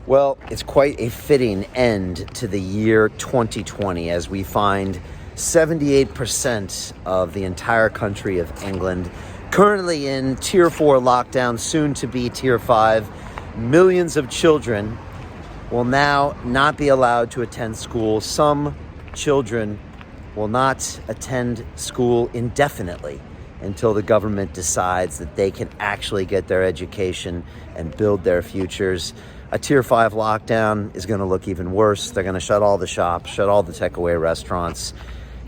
Well, it's quite a fitting end to the year 2020 as we find 78% of the entire country of England currently in Tier 4 lockdown, soon to be Tier 5. Millions of children will now not be allowed to attend school. Some children will not attend school indefinitely until the government decides that they can actually get their education and build their futures. A Tier 5 lockdown is going to look even worse. They're going to shut all the shops, shut all the takeaway restaurants.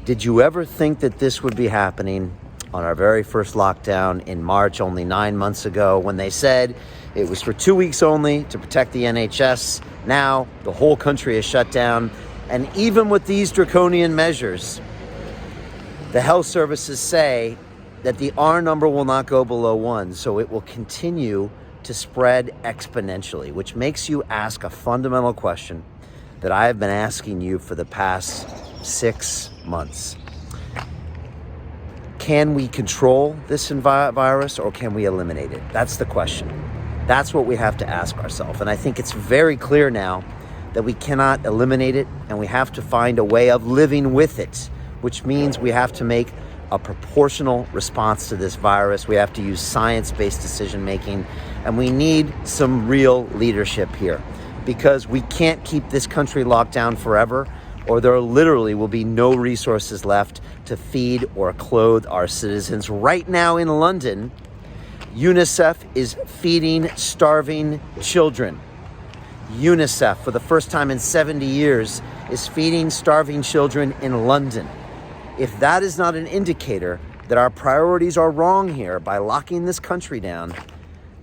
Did you ever think that this would be happening on our very first lockdown in March, only 9 months ago, when they said it was for 2 weeks only to protect the NHS? Now the whole country is shut down. And even with these draconian measures, the health services say that the R number will not go below 1, so it will continue to spread exponentially, which makes you ask a fundamental question that I have been asking you for the past 6 months. Can we control this virus or can we eliminate it? That's the question. That's what we have to ask ourselves. And I think it's very clear now that we cannot eliminate it and we have to find a way of living with it, which means we have to make a proportional response to this virus. We have to use science-based decision-making, and we need some real leadership here because we can't keep this country locked down forever, or there literally will be no resources left to feed or clothe our citizens. Right now in London, UNICEF is feeding starving children. UNICEF, for the first time in 70 years, is feeding starving children in London. If that is not an indicator that our priorities are wrong here by locking this country down,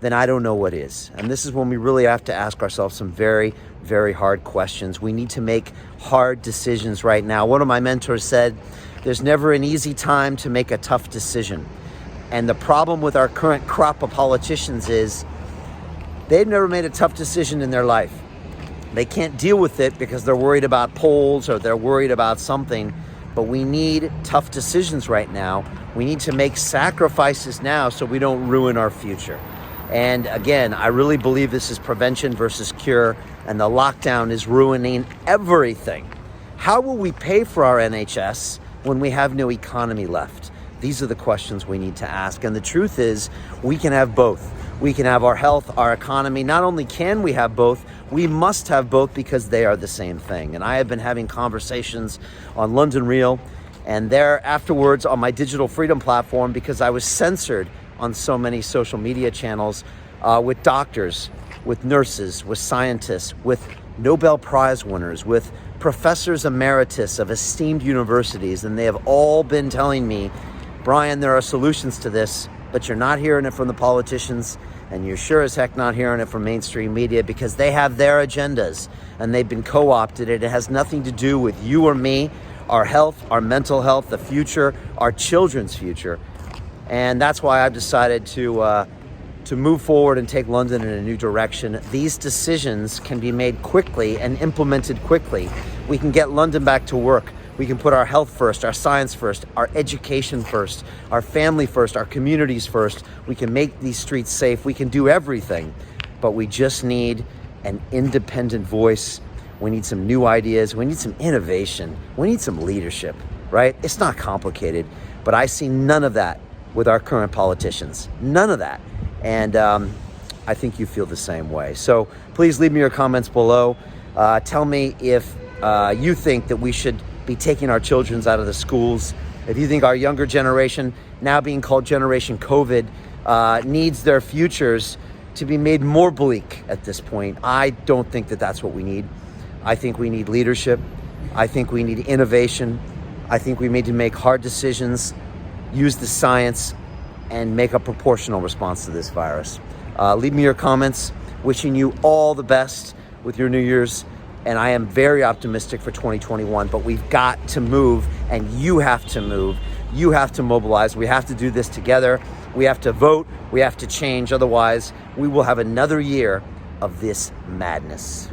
then I don't know what is. And this is when we really have to ask ourselves some very, very hard questions. We need to make hard decisions right now. One of my mentors said, there's never an easy time to make a tough decision. And the problem with our current crop of politicians is they've never made a tough decision in their life. They can't deal with it because they're worried about polls or they're worried about something. But we need tough decisions right now. We need to make sacrifices now so we don't ruin our future. And again, I really believe this is prevention versus cure, and the lockdown is ruining everything. How will we pay for our NHS when we have no economy left? These are the questions we need to ask. And the truth is, we can have both. We can have our health, our economy. Not only can we have both, we must have both because they are the same thing. And I have been having conversations on London Real and there afterwards on my Digital Freedom platform because I was censored on so many social media channels with doctors, with nurses, with scientists, with Nobel Prize winners, with professors emeritus of esteemed universities. And they have all been telling me, Brian, there are solutions to this, but you're not hearing it from the politicians, and you're sure as heck not hearing it from mainstream media because they have their agendas and they've been co-opted. It has nothing to do with you or me, our health, our mental health, the future, our children's future. And that's why I've decided to move forward and take London in a new direction. These decisions can be made quickly and implemented quickly. We can get London back to work. We can put our health first, our science first, our education first, our family first, our communities first. We can make these streets safe. We can do everything, but we just need an independent voice. We need some new ideas. We need some innovation. We need some leadership, right? It's not complicated, but I see none of that with our current politicians. None of that. And I think you feel the same way. So please leave me your comments below. Tell me if you think that we should be taking our children out of the schools. If you think our younger generation, now being called Generation COVID, needs their futures to be made more bleak at this point. I don't think that that's what we need. I think we need leadership. I think we need innovation. I think we need to make hard decisions, use the science, and make a proportional response to this virus. Leave me your comments. Wishing you all the best with your New Year's. And I am very optimistic for 2021, but we've got to move, and you have to move. You have to mobilize. We have to do this together. We have to vote. We have to change. Otherwise, we will have another year of this madness.